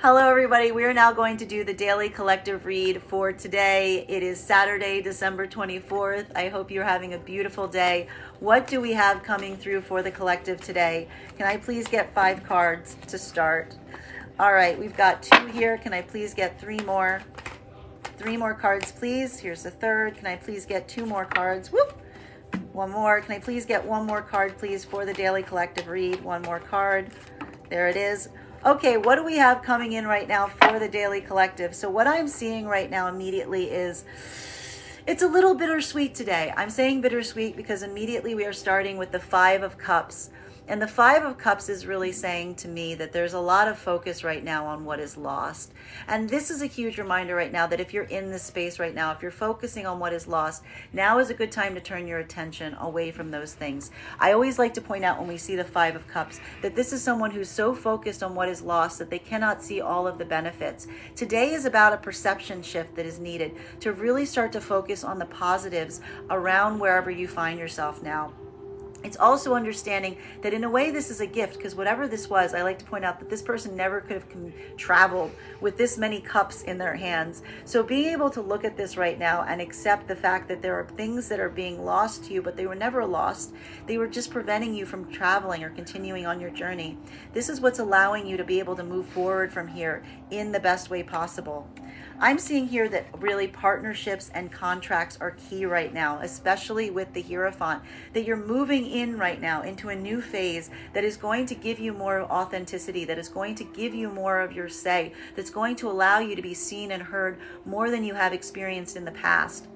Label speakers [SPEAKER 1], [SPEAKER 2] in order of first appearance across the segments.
[SPEAKER 1] Hello everybody, we are now going to do the daily collective read for today. It is Saturday, December 24th. I hope you're having a beautiful day. What do we have coming through for the collective today? Can I please get 5 cards to start? All right, we've got 2 here. Can I please get 3 more? 3 more cards, please. Here's the third. Can I please get 2 more cards? Whoop! 1 more. Can I please get 1 more card, please, for the daily collective read? 1 more card. There it is. Okay, what do we have coming in right now for the daily collective? So what I'm seeing right now immediately is it's a little bittersweet today. I'm saying bittersweet because immediately we are starting with the 5 of Cups. And the 5 of Cups is really saying to me that there's a lot of focus right now on what is lost. And this is a huge reminder right now that if you're in this space right now, if you're focusing on what is lost, now is a good time to turn your attention away from those things. I always like to point out when we see the 5 of Cups that this is someone who's so focused on what is lost that they cannot see all of the benefits. Today is about a perception shift that is needed to really start to focus on the positives around wherever you find yourself now. It's also understanding that in a way this is a gift, because whatever this was, I like to point out that this person never could have traveled with this many cups in their hands. So being able to look at this right now and accept the fact that there are things that are being lost to you, but they were never lost. They were just preventing you from traveling or continuing on your journey. This is what's allowing you to be able to move forward from here in the best way possible. I'm seeing here that really partnerships and contracts are key right now, especially with the Hierophant, that you're moving in right now into a new phase that is going to give you more authenticity, that is going to give you more of your say, that's going to allow you to be seen and heard more than you have experienced in the past.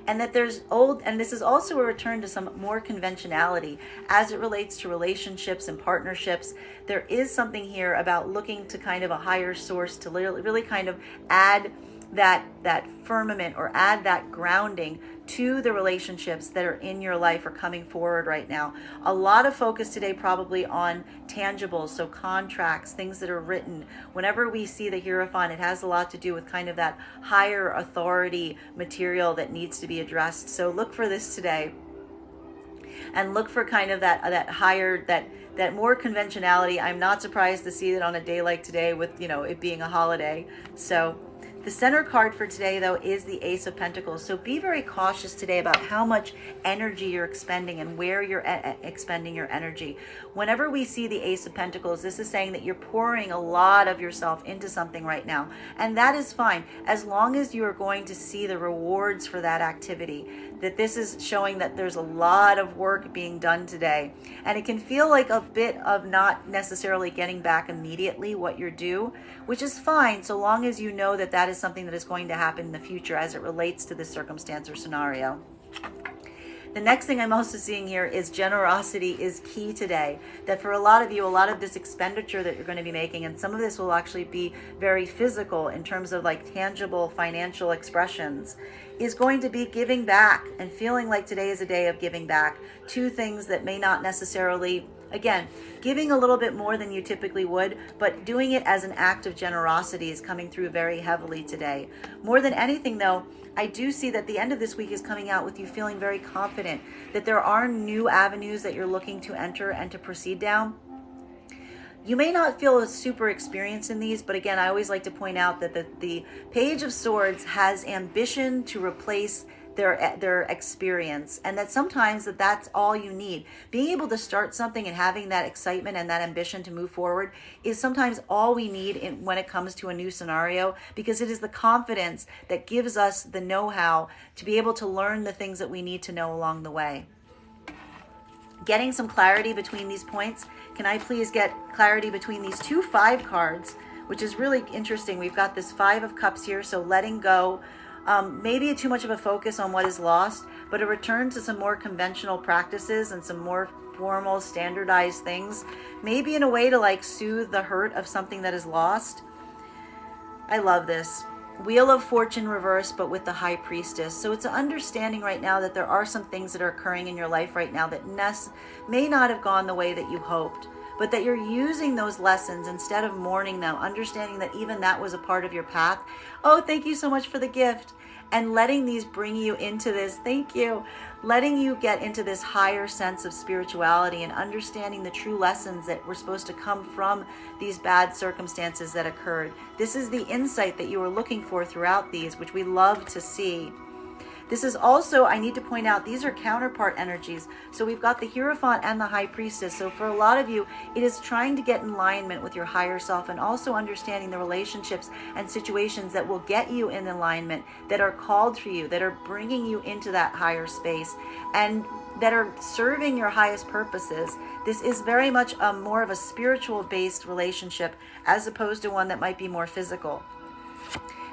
[SPEAKER 1] And that this is also a return to some more conventionality as it relates to relationships and partnerships. There is something here about looking to kind of a higher source to really kind of add that firmament or add that grounding to the relationships that are in your life or coming forward right now. A lot of focus today probably on tangibles, so contracts, things that are written. Whenever we see the Hierophant, it has a lot to do with kind of that higher authority material that needs to be addressed. So look for this today. And look for kind of that higher, that more conventionality. I'm not surprised to see that on a day like today with, it being a holiday. So the center card for today, though, is the Ace of Pentacles. So be very cautious today about how much energy you're expending and where you're expending your energy. Whenever we see the Ace of Pentacles, this is saying that you're pouring a lot of yourself into something right now. And that is fine, as long as you are going to see the rewards for that activity. That this is showing that there's a lot of work being done today. And it can feel like a bit of not necessarily getting back immediately what you're due, which is fine, so long as you know that that is something that is going to happen in the future as it relates to this circumstance or scenario. The next thing I'm also seeing here is generosity is key today. That for a lot of you, a lot of this expenditure that you're going to be making, and some of this will actually be very physical in terms of like tangible financial expressions, is going to be giving back and feeling like today is a day of giving back to things that may not necessarily, again, giving a little bit more than you typically would, but doing it as an act of generosity is coming through very heavily today. More than anything, though, I do see that the end of this week is coming out with you feeling very confident that there are new avenues that you're looking to enter and to proceed down. You may not feel a super experience in these, but again, I always like to point out that the Page of Swords has ambition to replace their experience, and that sometimes that's all you need. Being able to start something and having that excitement and that ambition to move forward is sometimes all we need when it comes to a new scenario, because it is the confidence that gives us the know-how to be able to learn the things that we need to know along the way. Getting some clarity between these points. Can I please get clarity between these 2 5 cards, which is really interesting. We've got this 5 of Cups here, so letting go. Maybe too much of a focus on what is lost, but a return to some more conventional practices and some more formal, standardized things, maybe in a way to like soothe the hurt of something that is lost. I love this. Wheel of Fortune reversed, but with the High Priestess. So it's an understanding right now that there are some things that are occurring in your life right now that may not have gone the way that you hoped, but that you're using those lessons instead of mourning them, understanding that even that was a part of your path. Oh, thank you so much for the gift. and letting these bring you into this, thank you, letting you get into this higher sense of spirituality and understanding the true lessons that were supposed to come from these bad circumstances that occurred. This is the insight that you were looking for throughout these, which we love to see. This is also, I need to point out, these are counterpart energies. So we've got the Hierophant and the High Priestess. So for a lot of you, it is trying to get in alignment with your higher self and also understanding the relationships and situations that will get you in alignment, that are called for you, that are bringing you into that higher space and that are serving your highest purposes. This is very much more of a spiritual based relationship as opposed to one that might be more physical.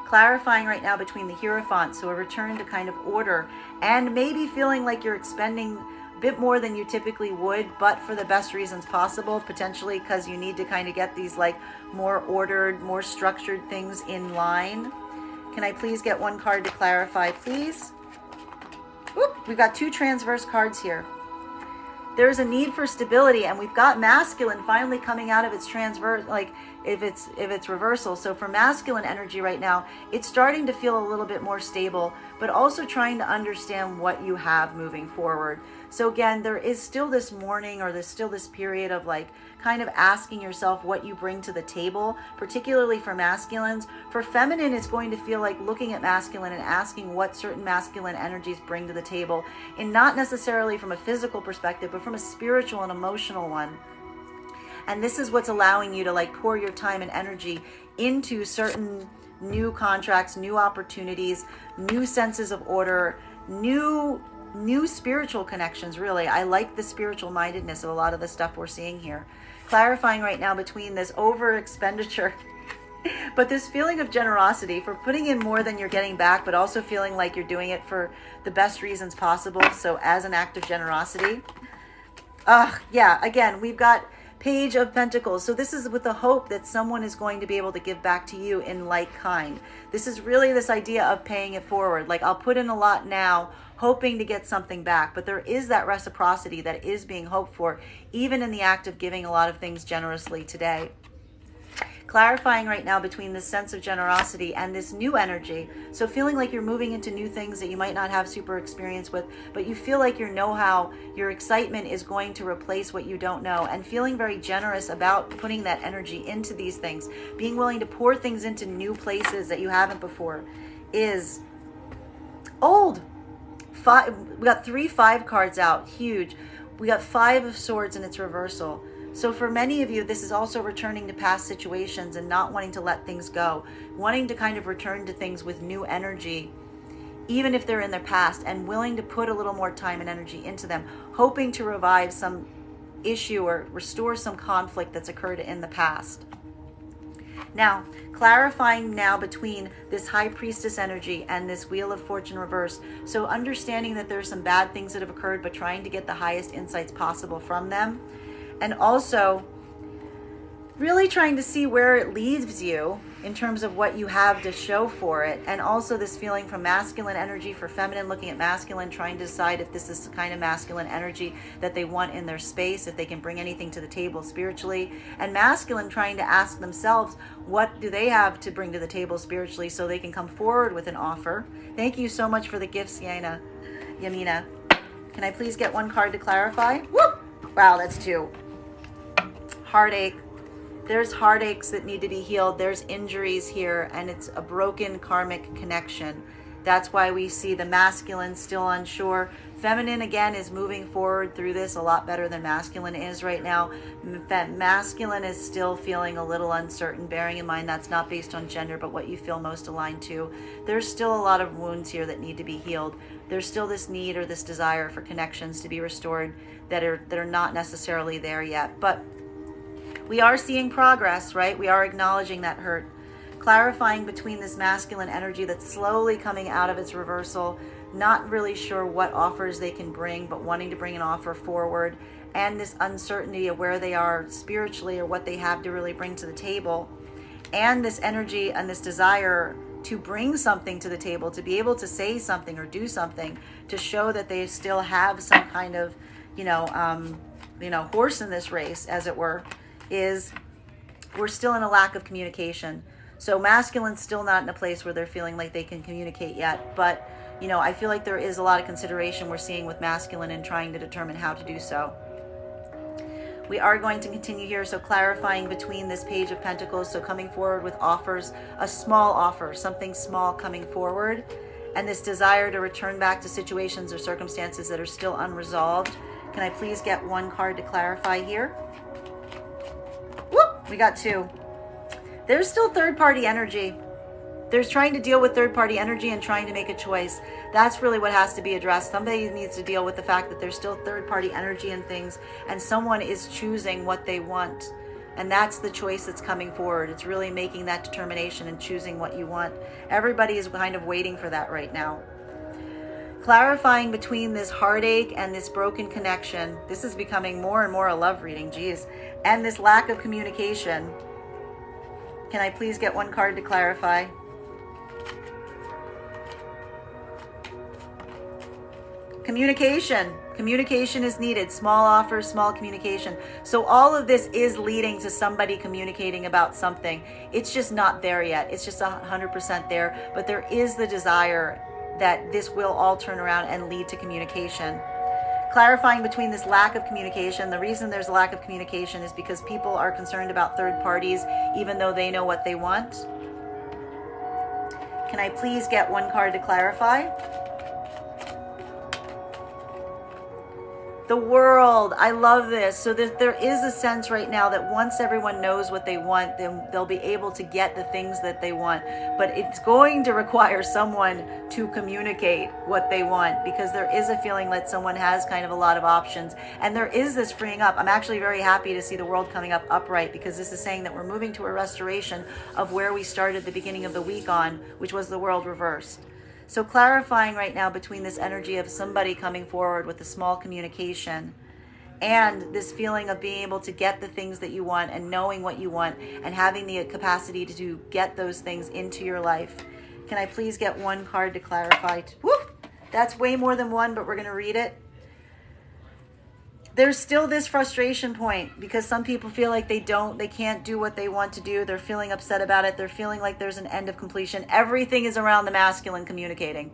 [SPEAKER 1] Clarifying right now between the Hierophant, so a return to kind of order, and maybe feeling like you're expending a bit more than you typically would, but for the best reasons possible, potentially because you need to kind of get these like more ordered, more structured things in line. Can I please get one card to clarify, please? Oop, we've got two transverse cards here. There's a need for stability, and we've got masculine finally coming out of its transverse, like if it's reversal. So for masculine energy right now, it's starting to feel a little bit more stable, but also trying to understand what you have moving forward. So again, there is still this mourning, or there's still this period of like kind of asking yourself what you bring to the table, particularly for masculines. For feminine, it's going to feel like looking at masculine and asking what certain masculine energies bring to the table, and not necessarily from a physical perspective, but from a spiritual and emotional one. And this is what's allowing you to like pour your time and energy into certain new contracts, new opportunities, new senses of order, new spiritual connections. Really, I like the spiritual mindedness of a lot of the stuff we're seeing here. Clarifying right now between this over expenditure but this feeling of generosity, for putting in more than you're getting back, but also feeling like you're doing it for the best reasons possible, so as an act of generosity. Yeah, again, we've got Page of Pentacles. So this is with the hope that someone is going to be able to give back to you in like kind. This is really this idea of paying it forward. Like, I'll put in a lot now, hoping to get something back. But there is that reciprocity that is being hoped for, even in the act of giving a lot of things generously today. Clarifying right now between this sense of generosity and this new energy. So feeling like you're moving into new things that you might not have super experience with, but you feel like your know-how, your excitement is going to replace what you don't know, and feeling very generous about putting that energy into these things, being willing to pour things into new places that you haven't before, is old. We got 3 5 cards out, huge. We got 5 of Swords in its reversal. So for many of you, this is also returning to past situations and not wanting to let things go, wanting to kind of return to things with new energy, even if they're in their past, and willing to put a little more time and energy into them, hoping to revive some issue or restore some conflict that's occurred in the past. Now, clarifying now between this High Priestess energy and this Wheel of Fortune reverse. So understanding that there's some bad things that have occurred, but trying to get the highest insights possible from them. And also really trying to see where it leaves you in terms of what you have to show for it. And also this feeling from masculine energy for feminine, looking at masculine, trying to decide if this is the kind of masculine energy that they want in their space, if they can bring anything to the table spiritually. And masculine trying to ask themselves, what do they have to bring to the table spiritually, so they can come forward with an offer. Thank you so much for the gifts, Yamina. Can I please get one card to clarify? Whoop! Wow, that's 2. Heartache. There's heartaches that need to be healed. There's injuries here, and it's a broken karmic connection. That's why we see the masculine still unsure. Feminine, again, is moving forward through this a lot better than masculine is right now. Masculine is still feeling a little uncertain, bearing in mind that's not based on gender, but what you feel most aligned to. There's still a lot of wounds here that need to be healed. There's still this need or this desire for connections to be restored that are not necessarily there yet. But we are seeing progress, right? We are acknowledging that hurt. Clarifying between this masculine energy that's slowly coming out of its reversal, not really sure what offers they can bring, but wanting to bring an offer forward, and this uncertainty of where they are spiritually or what they have to really bring to the table, and this energy and this desire to bring something to the table, to be able to say something or do something to show that they still have some kind of, horse in this race, as it were, is we're still in a lack of communication. So masculine's still not in a place where they're feeling like they can communicate yet, but I feel like there is a lot of consideration we're seeing with masculine and trying to determine how to do so. We are going to continue here, so clarifying between this Page of Pentacles, so coming forward with offers, a small offer, something small coming forward, and this desire to return back to situations or circumstances that are still unresolved. Can I please get one card to clarify here? Whoop, we got two. There's still third-party energy. There's trying to deal with third-party energy and trying to make a choice. That's really what has to be addressed. Somebody needs to deal with the fact that there's still third-party energy in things, and someone is choosing what they want. And that's the choice that's coming forward. It's really making that determination and choosing what you want. Everybody is kind of waiting for that right now. Clarifying between this heartache and this broken connection. This is becoming more and more a love reading, geez. And this lack of communication. Can I please get one card to clarify? Communication. Communication is needed. Small offers, small communication. So all of this is leading to somebody communicating about something. It's just not there yet. It's just 100% there. But there is the desire that this will all turn around and lead to communication. Clarifying between this lack of communication. The reason there's a lack of communication is because people are concerned about third parties, even though they know what they want. Can I please get one card to clarify? The World. I love this. So there is a sense right now that once everyone knows what they want, then they'll be able to get the things that they want. But it's going to require someone to communicate what they want, because there is a feeling that someone has kind of a lot of options. And there is this freeing up. I'm actually very happy to see the World coming up upright, because this is saying that we're moving to a restoration of where we started the beginning of the week on, which was the World reversed. So clarifying right now between this energy of somebody coming forward with a small communication and this feeling of being able to get the things that you want and knowing what you want and having the capacity to get those things into your life. Can I please get one card to clarify? Whoop! That's way more than one, but we're going to read it. There's still this frustration point because some people feel like they can't do what they want to do. They're feeling upset about it. They're feeling like there's an end of completion. Everything is around the masculine communicating.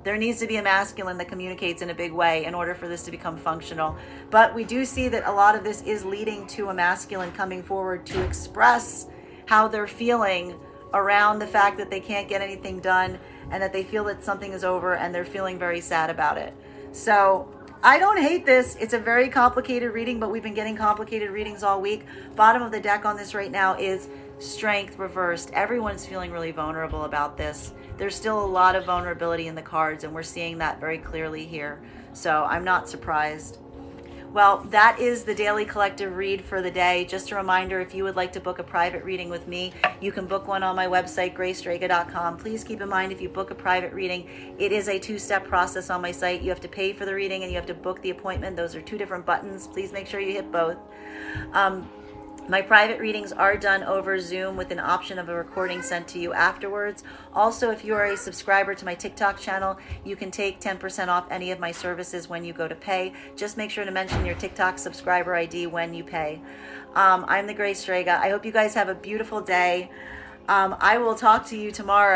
[SPEAKER 1] There needs to be a masculine that communicates in a big way in order for this to become functional. But we do see that a lot of this is leading to a masculine coming forward to express how they're feeling around the fact that they can't get anything done and that they feel that something is over and they're feeling very sad about it. So I don't hate this. It's a very complicated reading, but we've been getting complicated readings all week. Bottom of the deck on this right now is Strength reversed. Everyone's feeling really vulnerable about this. There's still a lot of vulnerability in the cards, and we're seeing that very clearly here. So I'm not surprised. Well, that is the daily collective read for the day. Just a reminder, if you would like to book a private reading with me, you can book one on my website, Strega.com. Please keep in mind, if you book a private reading, it is a two-step process on my site. You have to pay for the reading and you have to book the appointment. Those are two different buttons. Please make sure you hit both. My private readings are done over Zoom with an option of a recording sent to you afterwards. Also, if you are a subscriber to my TikTok channel, you can take 10% off any of my services when you go to pay. Just make sure to mention your TikTok subscriber ID when you pay. I'm the Strega. I hope you guys have a beautiful day. I will talk to you tomorrow.